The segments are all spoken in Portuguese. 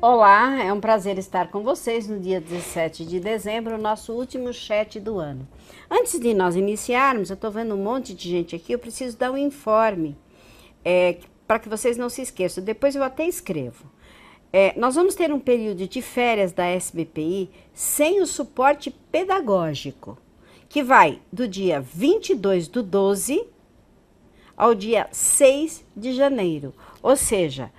Olá, é um prazer estar com vocês no dia 17 de dezembro, nosso último chat do ano. Antes de nós iniciarmos, eu estou vendo um monte de gente aqui, eu preciso dar um informe, para que vocês não se esqueçam, depois eu até escrevo. Nós vamos ter um período de férias da SBPI sem o suporte pedagógico, que vai do dia 22/12 ao dia 6 de janeiro, ou seja,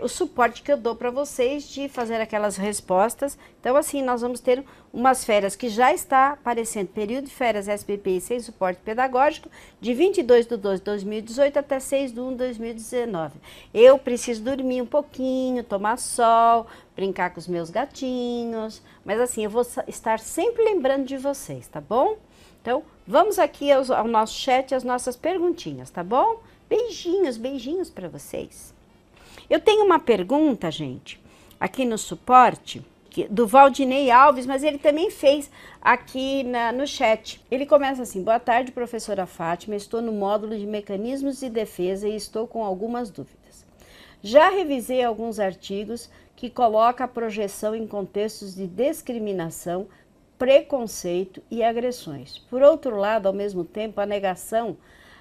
o suporte que eu dou para vocês de fazer aquelas respostas. Então, assim, nós vamos ter umas férias que já está aparecendo, período de férias SBPI sem suporte pedagógico, de 22/12/2018 até 6/1/2019. Eu preciso dormir um pouquinho, tomar sol, brincar com os meus gatinhos, mas assim, eu vou estar sempre lembrando de vocês, tá bom? Então, vamos aqui ao nosso chat, as nossas perguntinhas, tá bom? Beijinhos, beijinhos para vocês. Eu tenho uma pergunta, gente, aqui no suporte, do Valdinei Alves, mas ele também fez aqui no chat. Ele começa assim: boa tarde, professora Fátima, estou no módulo de mecanismos de defesa e estou com algumas dúvidas. Já revisei alguns artigos que colocam a projeção em contextos de discriminação, preconceito e agressões. Por outro lado, ao mesmo tempo, a negação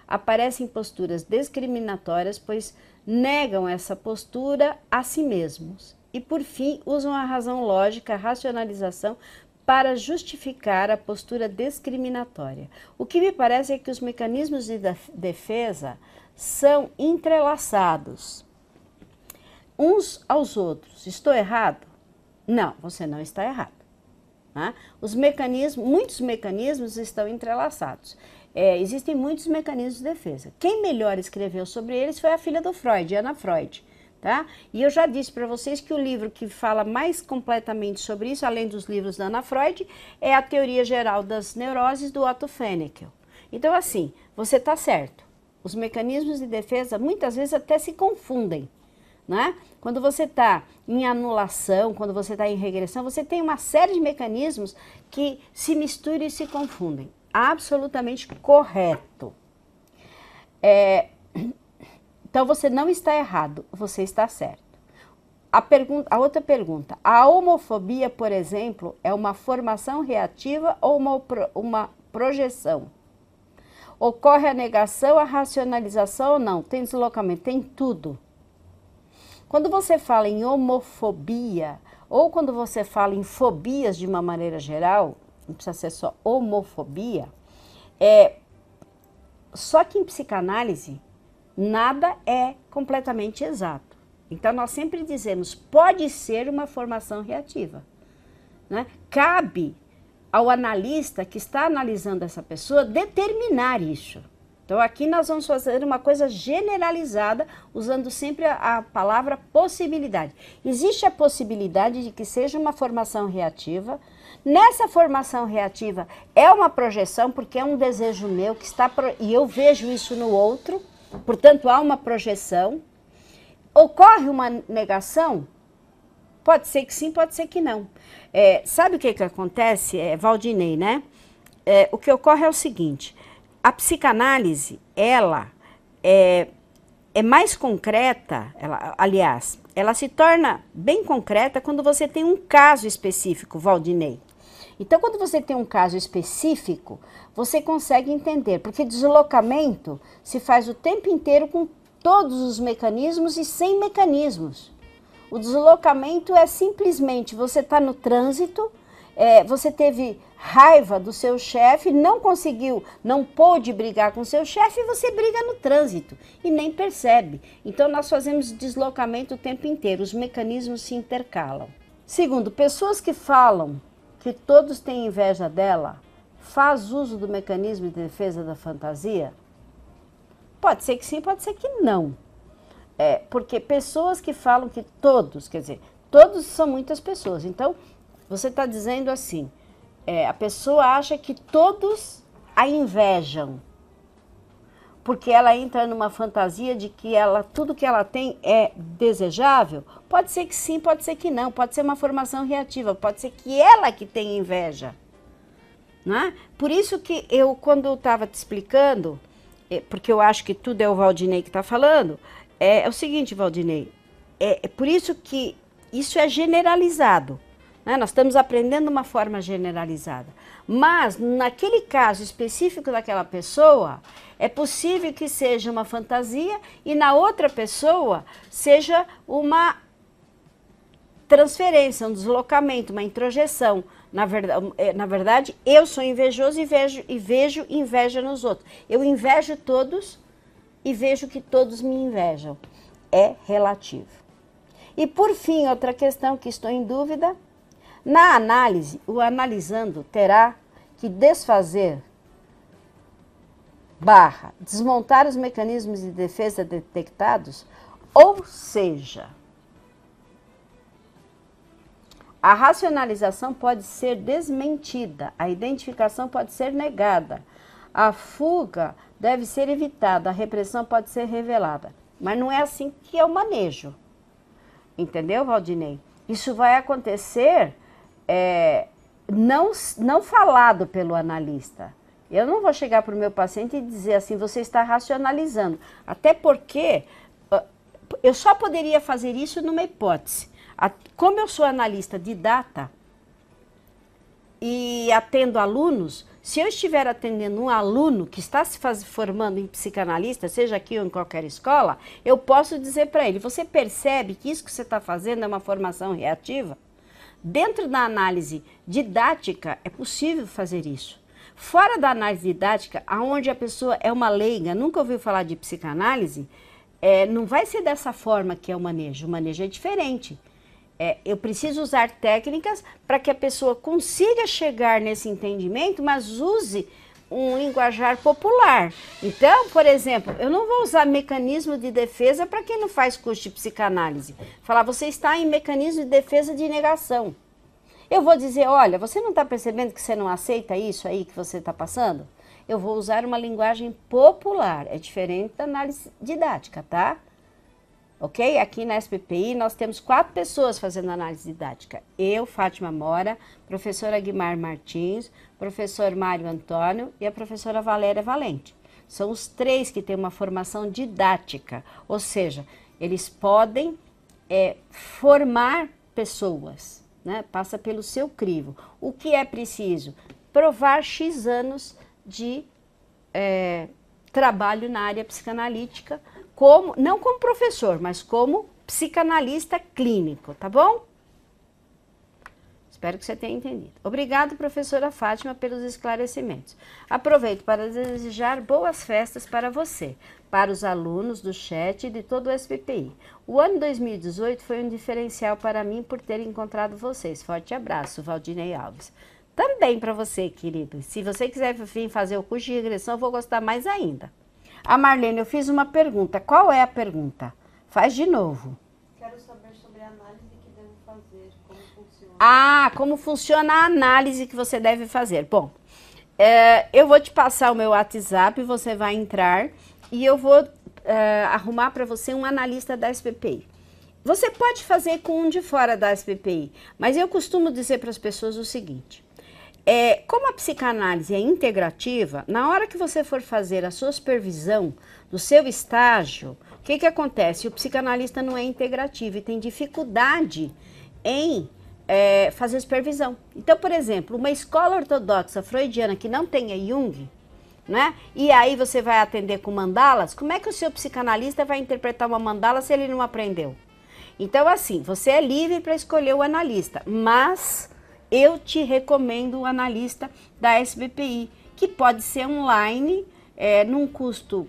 aparece em posturas discriminatórias, pois negam essa postura a si mesmos. E, por fim, usam a razão lógica, a racionalização, para justificar a postura discriminatória. O que me parece é que os mecanismos de defesa são entrelaçados uns aos outros. Estou errado? Não, você não está errado. Né? Muitos mecanismos estão entrelaçados. Existem muitos mecanismos de defesa. Quem melhor escreveu sobre eles foi a filha do Freud, Ana Freud. Tá? E eu já disse para vocês que o livro que fala mais completamente sobre isso, além dos livros da Ana Freud, é a Teoria Geral das Neuroses, do Otto Fennecke. Então, assim, você está certo. Os mecanismos de defesa muitas vezes até se confundem. Né? Quando você está em anulação, quando você está em regressão, você tem uma série de mecanismos que se misturam e se confundem. Absolutamente correto. Então, você não está errado, você está certo. A outra pergunta: a homofobia, por exemplo, é uma formação reativa ou uma projeção? Ocorre a negação, a racionalização ou não? Tem deslocamento? Tem tudo. Quando você fala em homofobia, ou quando você fala em fobias de uma maneira geral, não precisa ser só homofobia, só que em psicanálise nada é completamente exato. Então nós sempre dizemos, pode ser uma formação reativa. Né? Cabe ao analista que está analisando essa pessoa determinar isso. Então aqui nós vamos fazer uma coisa generalizada, usando sempre a palavra possibilidade. Existe a possibilidade de que seja uma formação reativa. Nessa formação reativa é uma projeção, porque é um desejo meu que está e eu vejo isso no outro, portanto há uma projeção. Ocorre uma negação? Pode ser que sim, pode ser que não. Sabe o que acontece, Valdinei, né? O que ocorre é o seguinte: a psicanálise, ela é mais concreta, ela se torna bem concreta quando você tem um caso específico, Valdinei. Então, quando você tem um caso específico, você consegue entender, porque deslocamento se faz o tempo inteiro com todos os mecanismos e sem mecanismos. O deslocamento é simplesmente, você está no trânsito, você teve raiva do seu chefe, não pôde brigar com o seu chefe, você briga no trânsito e nem percebe. Então, nós fazemos deslocamento o tempo inteiro, os mecanismos se intercalam. Segundo, pessoas que falam que todos têm inveja dela, faz uso do mecanismo de defesa da fantasia? Pode ser que sim, pode ser que não. Porque pessoas que falam que todos, quer dizer, todos são muitas pessoas. Então, você está dizendo assim, a pessoa acha que todos a invejam, porque ela entra numa fantasia de que tudo que ela tem é desejável. Pode ser que sim, pode ser que não, pode ser uma formação reativa, pode ser que ela que tenha inveja. Né? Por isso que quando eu estava te explicando, porque eu acho que tudo é o Valdinei que está falando, é o seguinte, Valdinei, por isso que isso é generalizado, né? Nós estamos aprendendo de uma forma generalizada. Mas, naquele caso específico daquela pessoa, é possível que seja uma fantasia e na outra pessoa seja uma transferência, um deslocamento, uma introjeção. Na verdade, eu sou invejoso e vejo inveja nos outros. Eu invejo todos e vejo que todos me invejam. É relativo. E por fim, outra questão que estou em dúvida. Na análise, o analisando terá que desfazer / desmontar os mecanismos de defesa detectados, ou seja, a racionalização pode ser desmentida, a identificação pode ser negada, a fuga deve ser evitada, a repressão pode ser revelada. Mas não é assim que é o manejo. Entendeu, Valdinei? Isso vai acontecer não falado pelo analista. Eu não vou chegar para o meu paciente e dizer assim, você está racionalizando. Até porque eu só poderia fazer isso numa hipótese. Como eu sou analista de data e atendo alunos, se eu estiver atendendo um aluno que está se formando em psicanalista, seja aqui ou em qualquer escola, eu posso dizer para ele, você percebe que isso que você está fazendo é uma formação reativa? Dentro da análise didática, é possível fazer isso. Fora da análise didática, onde a pessoa é uma leiga, nunca ouviu falar de psicanálise, não vai ser dessa forma que é o manejo é diferente. Eu preciso usar técnicas para que a pessoa consiga chegar nesse entendimento, mas use um linguajar popular. Então, por exemplo, eu não vou usar mecanismo de defesa para quem não faz curso de psicanálise. Falar, você está em mecanismo de defesa de negação. Eu vou dizer, olha, você não está percebendo que você não aceita isso aí que você está passando? Eu vou usar uma linguagem popular, é diferente da análise didática, tá? Ok? Aqui na SBPI nós temos 4 pessoas fazendo análise didática. Eu, Fátima Mora, professora Guimar Martins, professor Mário Antônio e a professora Valéria Valente. São os 3 que têm uma formação didática, ou seja, eles podem formar pessoas, né? Passa pelo seu crivo. O que é preciso? Provar X anos de trabalho na área psicanalítica, não como professor, mas como psicanalista clínico, tá bom? Espero que você tenha entendido. Obrigado, professora Fátima, pelos esclarecimentos. Aproveito para desejar boas festas para você, para os alunos do chat e de todo o SBPI. O ano 2018 foi um diferencial para mim por ter encontrado vocês. Forte abraço, Valdinei Alves. Também para você, querido. Se você quiser vir fazer o curso de regressão, eu vou gostar mais ainda. A Marlene, eu fiz uma pergunta. Qual é a pergunta? Faz de novo. Quero saber sobre a análise que devo fazer, como funciona. Ah, como funciona a análise que você deve fazer. Bom, eu vou te passar o meu WhatsApp, você vai entrar e eu vou arrumar para você um analista da SBPI. Você pode fazer com um de fora da SBPI, mas eu costumo dizer para as pessoas o seguinte. Como a psicanálise é integrativa, na hora que você for fazer a sua supervisão do seu estágio, o que acontece? O psicanalista não é integrativo e tem dificuldade em fazer supervisão. Então, por exemplo, uma escola ortodoxa freudiana que não tenha Jung, né? E aí você vai atender com mandalas, como é que o seu psicanalista vai interpretar uma mandala se ele não aprendeu? Então, assim, você é livre para escolher o analista, mas eu te recomendo o analista da SBPI, que pode ser online, num custo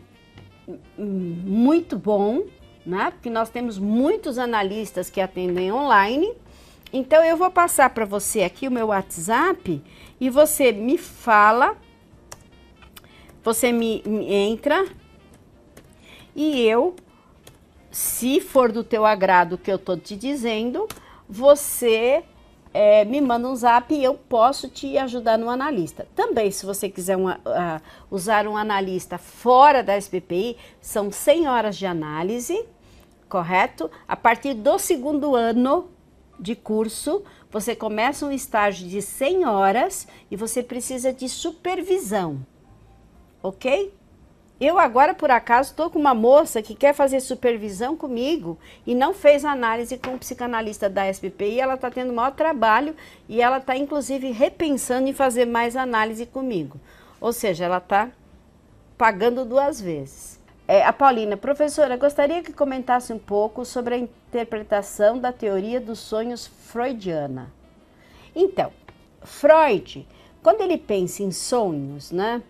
muito bom, né? Porque nós temos muitos analistas que atendem online. Então, eu vou passar para você aqui o meu WhatsApp e você me fala, você me entra e eu, se for do teu agrado o que eu estou te dizendo, você me manda um zap e eu posso te ajudar no analista. Também, se você quiser usar um analista fora da SBPI, são 100 horas de análise, correto? A partir do 2º ano de curso, você começa um estágio de 100 horas e você precisa de supervisão, ok? Eu agora, por acaso, estou com uma moça que quer fazer supervisão comigo e não fez análise com o psicanalista da SBPI, ela está tendo o maior trabalho e ela está, inclusive, repensando em fazer mais análise comigo. Ou seja, ela está pagando 2 vezes. A Paulina, professora, gostaria que comentasse um pouco sobre a interpretação da teoria dos sonhos freudiana. Então, Freud, quando ele pensa em sonhos, né?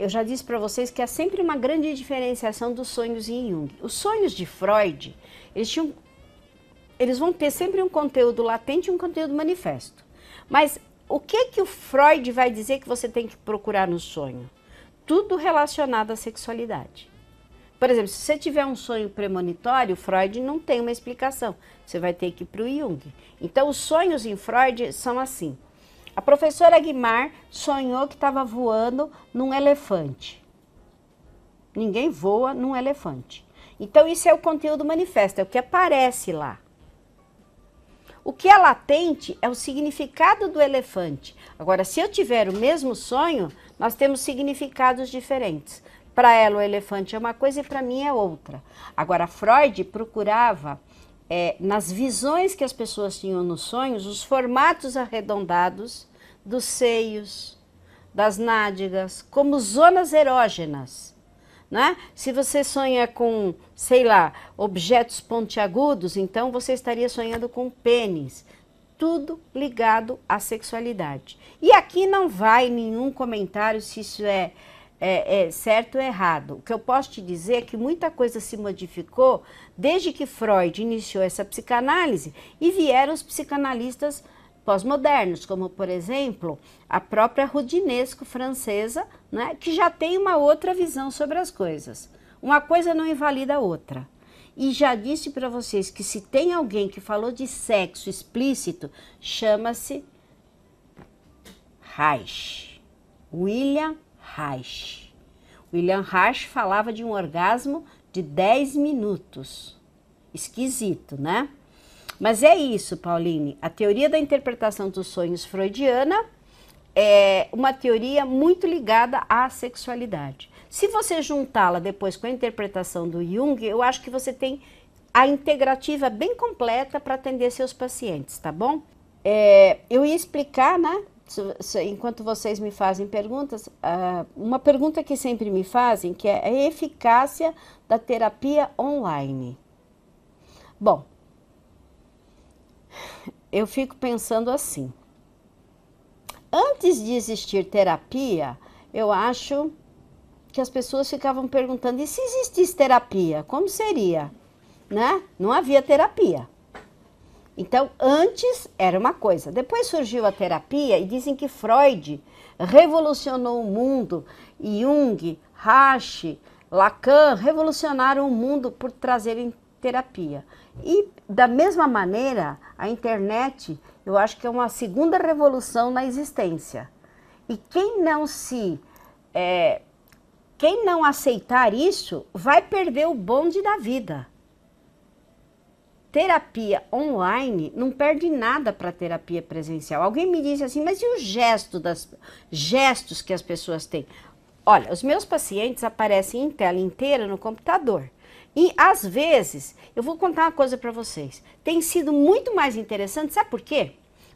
Eu já disse para vocês que há sempre uma grande diferenciação dos sonhos em Jung. Os sonhos de Freud, eles vão ter sempre um conteúdo latente e um conteúdo manifesto. Mas o que o Freud vai dizer que você tem que procurar no sonho? Tudo relacionado à sexualidade. Por exemplo, se você tiver um sonho premonitório, Freud não tem uma explicação. Você vai ter que ir para o Jung. Então, os sonhos em Freud são assim. A professora Guimar sonhou que estava voando num elefante. Ninguém voa num elefante. Então, isso é o conteúdo manifesto, é o que aparece lá. O que é latente é o significado do elefante. Agora, se eu tiver o mesmo sonho, nós temos significados diferentes. Para ela, o elefante é uma coisa e para mim é outra. Agora, Freud procurava, nas visões que as pessoas tinham nos sonhos, os formatos arredondados dos seios, das nádegas, como zonas erógenas, né? Se você sonha com, sei lá, objetos pontiagudos, então você estaria sonhando com pênis. Tudo ligado à sexualidade. E aqui não vai nenhum comentário se isso é certo ou errado. O que eu posso te dizer é que muita coisa se modificou desde que Freud iniciou essa psicanálise e vieram os psicanalistas pós-modernos, como, por exemplo, a própria Roudinesco francesa, né, que já tem uma outra visão sobre as coisas. Uma coisa não invalida a outra. E já disse para vocês que se tem alguém que falou de sexo explícito, chama-se Reich. William Reich. William Reich falava de um orgasmo de 10 minutos. Esquisito, né? Mas é isso, Pauline. A teoria da interpretação dos sonhos freudiana é uma teoria muito ligada à sexualidade. Se você juntá-la depois com a interpretação do Jung, eu acho que você tem a integrativa bem completa para atender seus pacientes, tá bom? Eu ia explicar, né? Enquanto vocês me fazem perguntas, uma pergunta que sempre me fazem, que é a eficácia da terapia online. Bom, eu fico pensando assim, antes de existir terapia, eu acho que as pessoas ficavam perguntando, e se existisse terapia, como seria? Né? Não havia terapia. Então, antes era uma coisa, depois surgiu a terapia e dizem que Freud revolucionou o mundo, Jung, Reich, Lacan revolucionaram o mundo por trazerem terapia. E da mesma maneira, a internet, eu acho que é uma segunda revolução na existência. E quem não aceitar isso, vai perder o bonde da vida. Terapia online não perde nada para terapia presencial. Alguém me disse assim, mas e o gestos que as pessoas têm? Olha, os meus pacientes aparecem em tela inteira no computador. E, às vezes, eu vou contar uma coisa para vocês. Tem sido muito mais interessante, sabe por quê?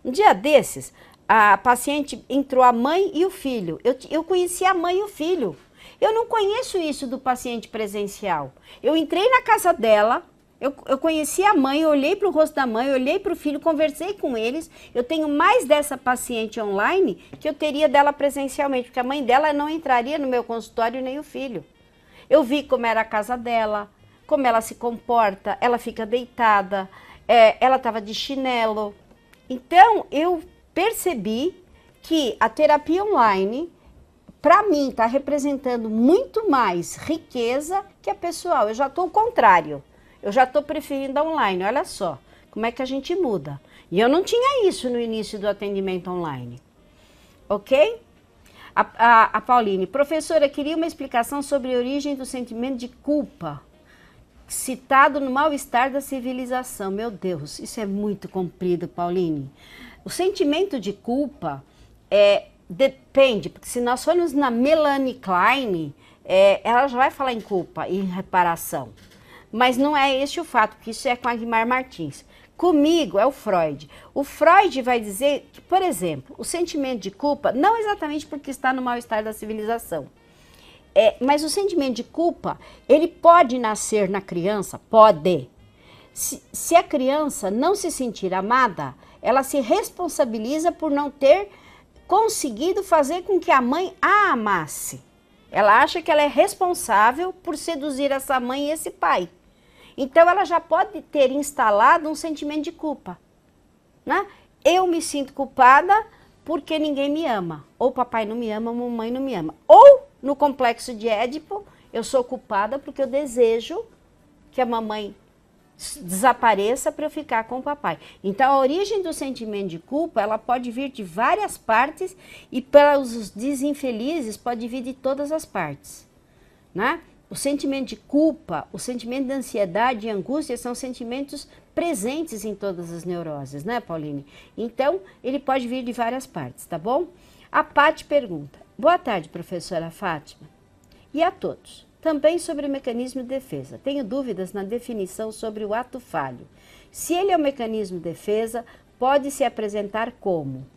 Um dia desses, a paciente entrou a mãe e o filho. Eu conheci a mãe e o filho. Eu não conheço isso do paciente presencial. Eu entrei na casa dela, eu conheci a mãe, eu olhei para o rosto da mãe, eu olhei para o filho, conversei com eles. Eu tenho mais dessa paciente online que eu teria dela presencialmente, porque a mãe dela não entraria no meu consultório nem o filho. Eu vi como era a casa dela, como ela se comporta, ela fica deitada, ela estava de chinelo. Então, eu percebi que a terapia online, para mim, está representando muito mais riqueza que a pessoal. Eu já estou ao contrário. Eu já estou preferindo a online. Olha só, como é que a gente muda. E eu não tinha isso no início do atendimento online. Ok? A Pauline, professora, queria uma explicação sobre a origem do sentimento de culpa, citado no mal-estar da civilização. Meu Deus, isso é muito comprido, Pauline. O sentimento de culpa depende, porque se nós formos na Melanie Klein, ela já vai falar em culpa e reparação. Mas não é esse o fato, porque isso é com a Guimarães Martins. Comigo é o Freud. O Freud vai dizer que, por exemplo, o sentimento de culpa, não exatamente porque está no mal-estar da civilização, mas o sentimento de culpa, ele pode nascer na criança, pode. Se a criança não se sentir amada, ela se responsabiliza por não ter conseguido fazer com que a mãe a amasse. Ela acha que ela é responsável por seduzir essa mãe e esse pai. Então, ela já pode ter instalado um sentimento de culpa, né? Eu me sinto culpada porque ninguém me ama. Ou papai não me ama, ou mamãe não me ama. Ou, no complexo de Édipo, eu sou culpada porque eu desejo que a mamãe desapareça para eu ficar com o papai. Então, a origem do sentimento de culpa, ela pode vir de várias partes e para os desinfelizes pode vir de todas as partes, né? O sentimento de culpa, o sentimento de ansiedade e angústia são sentimentos presentes em todas as neuroses, né, Pauline? Então, ele pode vir de várias partes, tá bom? A Paty pergunta: boa tarde, professora Fátima. E a todos. Também sobre o mecanismo de defesa. Tenho dúvidas na definição sobre o ato falho. Se ele é um mecanismo de defesa, pode se apresentar como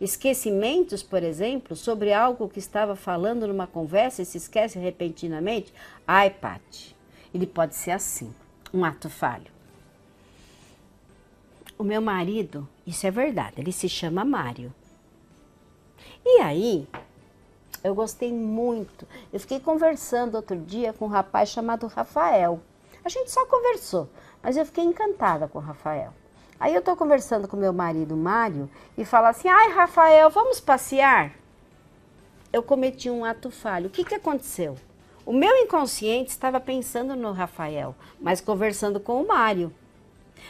esquecimentos, por exemplo, sobre algo que estava falando numa conversa e se esquece repentinamente? Ai, Paty, ele pode ser assim, um ato falho. O meu marido, isso é verdade, ele se chama Mário. E aí, eu gostei muito. Eu fiquei conversando outro dia com um rapaz chamado Rafael. A gente só conversou, mas eu fiquei encantada com o Rafael. Aí eu tô conversando com meu marido, Mário, e fala assim: ai, Rafael, vamos passear? Eu cometi um ato falho. O que aconteceu? O meu inconsciente estava pensando no Rafael, mas conversando com o Mário.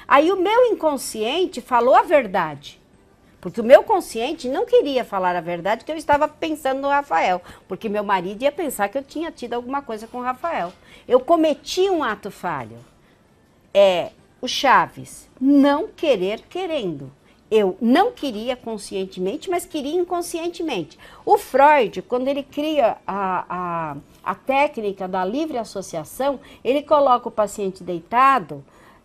Aí o meu inconsciente falou a verdade. Porque o meu consciente não queria falar a verdade, que eu estava pensando no Rafael. Porque meu marido ia pensar que eu tinha tido alguma coisa com o Rafael. Eu cometi um ato falho. O Chaves, não querer querendo. Eu não queria conscientemente, mas queria inconscientemente. O Freud, quando ele cria a técnica da livre associação, ele coloca o paciente deitado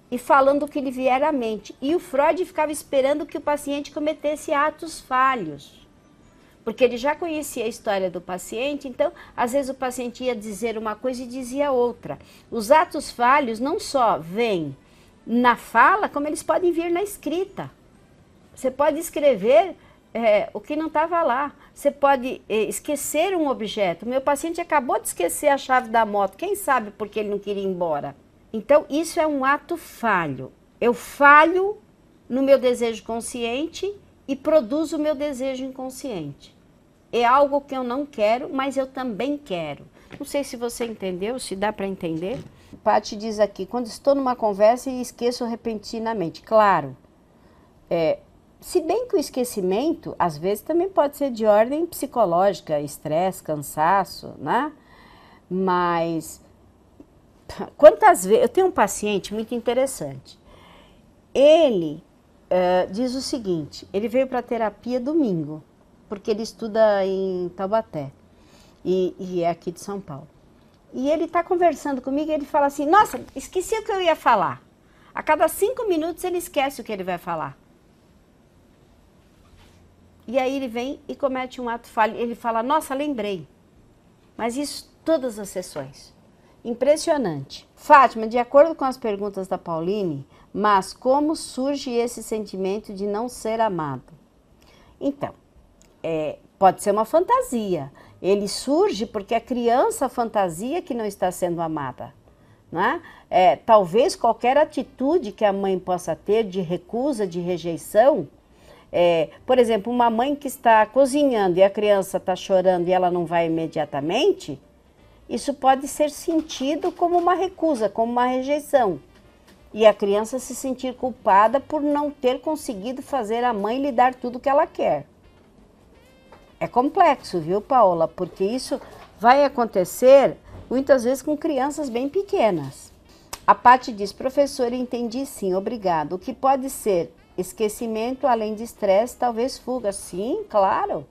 e falando o que lhe vier à mente. E o Freud ficava esperando que o paciente cometesse atos falhos. Porque ele já conhecia a história do paciente, então, às vezes o paciente ia dizer uma coisa e dizia outra. Os atos falhos não só vêm na fala, como eles podem vir na escrita. Você pode escrever o que não estava lá. Você pode esquecer um objeto. Meu paciente acabou de esquecer a chave da moto. Quem sabe porque ele não queria ir embora? Então, isso é um ato falho. Eu falho no meu desejo consciente e produzo o meu desejo inconsciente. É algo que eu não quero, mas eu também quero. Não sei se você entendeu, se dá para entender. Paty diz aqui: quando estou numa conversa e esqueço repentinamente. Claro, se bem que o esquecimento, às vezes, também pode ser de ordem psicológica, estresse, cansaço, né? Mas, quantas vezes... Eu tenho um paciente muito interessante. Ele diz o seguinte: ele veio para terapia domingo, porque ele estuda em Taubaté, e é aqui de São Paulo. E ele está conversando comigo e ele fala assim: nossa, esqueci o que eu ia falar. A cada 5 minutos ele esquece o que ele vai falar. E aí ele vem e comete um ato falho. Ele fala: nossa, lembrei. Mas isso todas as sessões. Impressionante. Fátima, de acordo com as perguntas da Pauline, mas como surge esse sentimento de não ser amado? Então, pode ser uma fantasia. Ele surge porque a criança fantasia que não está sendo amada, né? Talvez qualquer atitude que a mãe possa ter de recusa, de rejeição, por exemplo, uma mãe que está cozinhando e a criança está chorando e ela não vai imediatamente, isso pode ser sentido como uma recusa, como uma rejeição. E a criança se sentir culpada por não ter conseguido fazer a mãe lhe dar tudo que ela quer. É complexo, viu, Paola? Porque isso vai acontecer muitas vezes com crianças bem pequenas. A Paty diz: professora, entendi sim, obrigado. O que pode ser esquecimento, além de estresse, talvez fuga. Sim, claro.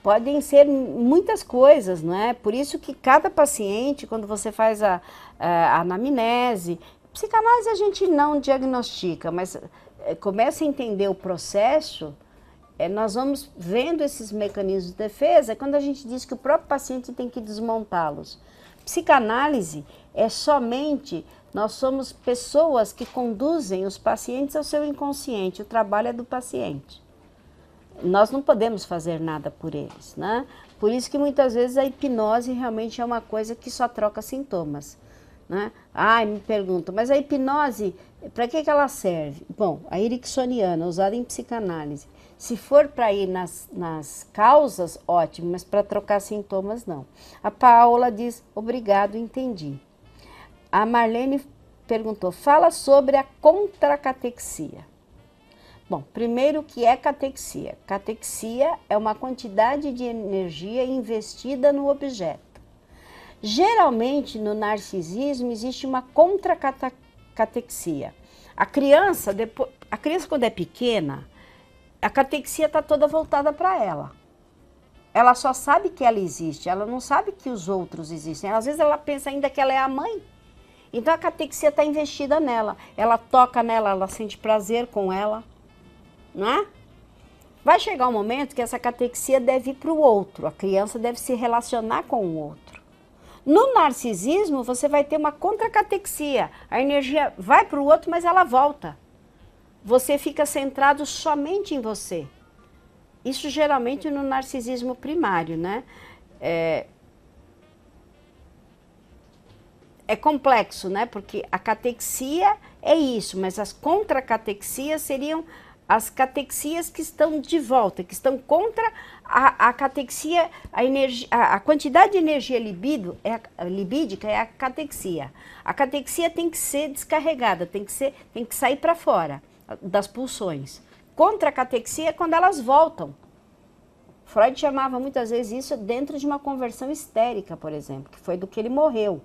Podem ser muitas coisas, não é? Por isso que cada paciente, quando você faz a anamnese, psicanálise a gente não diagnostica, mas começa a entender o processo, nós vamos vendo esses mecanismos de defesa quando a gente diz que o próprio paciente tem que desmontá-los. Psicanálise é somente, nós somos pessoas que conduzem os pacientes ao seu inconsciente, o trabalho é do paciente. Nós não podemos fazer nada por eles, né? Por isso que muitas vezes a hipnose realmente é uma coisa que só troca sintomas, né? Me perguntam, mas a hipnose, para que ela serve? Bom, a ericksoniana, usada em psicanálise, se for para ir nas causas, ótimo, mas para trocar sintomas, não. A Paola diz, obrigado, entendi. A Marlene perguntou, fala sobre a contracatexia. Bom, primeiro, o que é catexia? Catexia é uma quantidade de energia investida no objeto. Geralmente, no narcisismo, existe uma contracatexia. A criança, quando é pequena, a catexia está toda voltada para ela. Ela só sabe que ela existe, ela não sabe que os outros existem. Às vezes ela pensa ainda que ela é a mãe. Então a catexia está investida nela. Ela toca nela, ela sente prazer com ela. Não é? Vai chegar um momento que essa catexia deve ir para o outro, a criança deve se relacionar com o outro. No narcisismo, você vai ter uma contracatexia, a energia vai para o outro, mas ela volta. Você fica centrado somente em você. Isso geralmente no narcisismo primário, né? É complexo, né? Porque a catexia é isso, mas as contracatexias seriam as catexias que estão de volta, que estão contra a catexia, a quantidade de energia libídica é a catexia. A catexia tem que ser descarregada, tem que sair para fora das pulsões. Contra a catexia é quando elas voltam. Freud chamava muitas vezes isso dentro de uma conversão histérica, por exemplo, que foi do que ele morreu,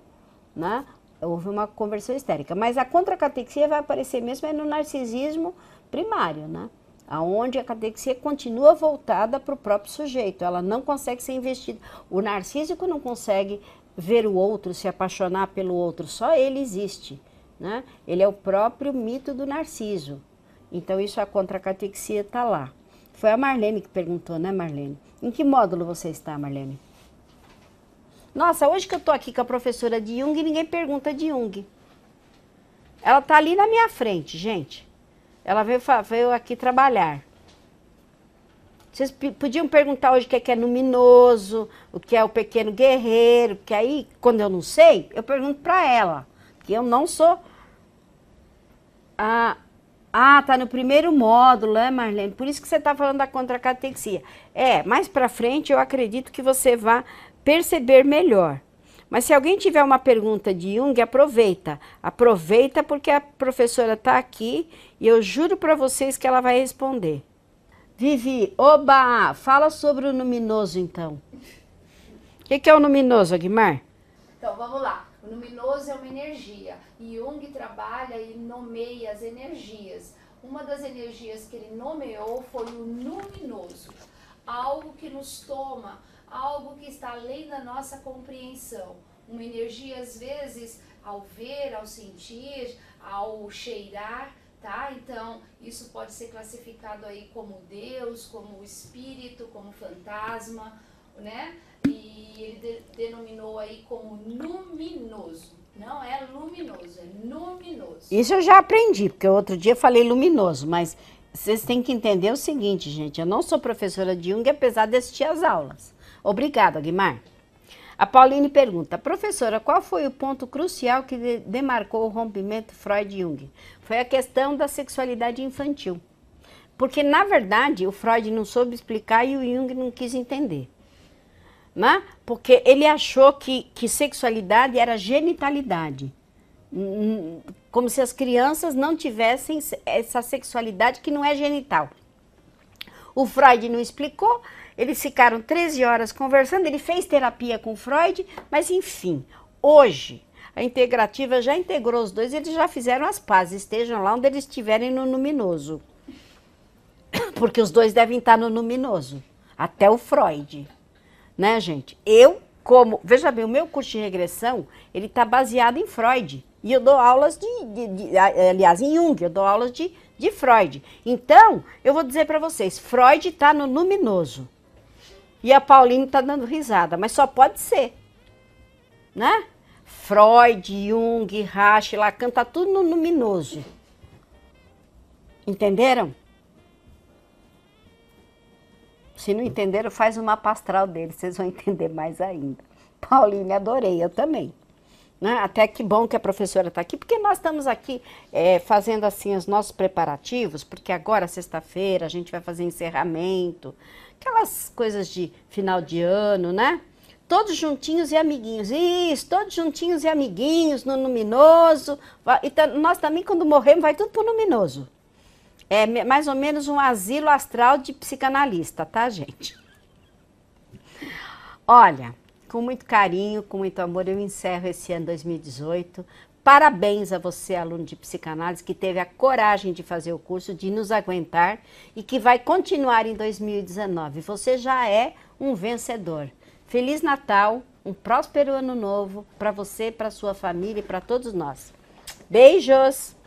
né? Houve uma conversão histérica. Mas a contracatexia vai aparecer mesmo no narcisismo primário, né? Onde a catexia continua voltada para o próprio sujeito, ela não consegue ser investida. O narcísico não consegue ver o outro, se apaixonar pelo outro, só ele existe, né? Ele é o próprio mito do narciso. Então isso, a contracatexia está lá. Foi a Marlene que perguntou, né, Marlene? Em que módulo você está, Marlene? Nossa, hoje que eu estou aqui com a professora de Jung, ninguém pergunta de Jung. Ela está ali na minha frente, gente. Ela veio aqui trabalhar. Vocês podiam perguntar hoje o que é luminoso, o que é o pequeno guerreiro, porque aí, quando eu não sei, eu pergunto para ela, que eu não sou... tá no primeiro módulo, né, Marlene? Por isso que você está falando da contracatexia. Mais para frente eu acredito que você vai perceber melhor. Mas se alguém tiver uma pergunta de Jung, aproveita. Aproveita porque a professora está aqui e eu juro para vocês que ela vai responder. Vivi, oba! Fala sobre o luminoso, então. O que é o luminoso, Aguimar? Então, vamos lá. O luminoso é uma energia. E Jung trabalha e nomeia as energias. Uma das energias que ele nomeou foi o luminoso. Algo que nos toma, algo que está além da nossa compreensão. Uma energia, às vezes, ao ver, ao sentir, ao cheirar, tá? Então, isso pode ser classificado aí como Deus, como espírito, como fantasma, né? E ele denominou aí como luminoso. Não é luminoso, é luminoso. Isso eu já aprendi, porque outro dia eu falei luminoso, mas vocês têm que entender o seguinte, gente. Eu não sou professora de Jung, apesar de assistir às aulas. Obrigada, Aguimar. A Pauline pergunta, professora, qual foi o ponto crucial que demarcou o rompimento Freud-Jung? Foi a questão da sexualidade infantil. Porque, na verdade, o Freud não soube explicar e o Jung não quis entender. Né? Porque ele achou que sexualidade era genitalidade. Como se as crianças não tivessem essa sexualidade que não é genital. O Freud não explicou, eles ficaram 13 horas conversando, ele fez terapia com o Freud, mas enfim, hoje a integrativa já integrou os dois, eles já fizeram as pazes, estejam lá onde eles estiverem no luminoso. Porque os dois devem estar no luminoso. até o Freud, né, gente? Veja bem, o meu curso de regressão, ele está baseado em Freud. E eu dou aulas aliás, em Jung, eu dou aulas de Freud. Então, eu vou dizer para vocês, Freud está no luminoso. E a Pauline está dando risada, mas só pode ser, né? Freud, Jung, Reich, Lacan, tá tudo no luminoso. Entenderam? Se não entenderam, faz o mapa astral dele, vocês vão entender mais ainda. Pauline, adorei, eu também. Né? Até que bom que a professora está aqui, porque nós estamos aqui fazendo assim os nossos preparativos, porque agora, sexta-feira, a gente vai fazer encerramento, aquelas coisas de final de ano, né? Todos juntinhos e amiguinhos. Isso, todos juntinhos e amiguinhos no luminoso. Nós também, quando morremos, vai tudo pro luminoso. É mais ou menos um asilo astral de psicanalista, tá, gente? Olha, com muito carinho, com muito amor, eu encerro esse ano 2018. Parabéns a você, aluno de psicanálise, que teve a coragem de fazer o curso, de nos aguentar e que vai continuar em 2019. Você já é um vencedor. Feliz Natal, um próspero ano novo para você, para sua família e para todos nós. Beijos!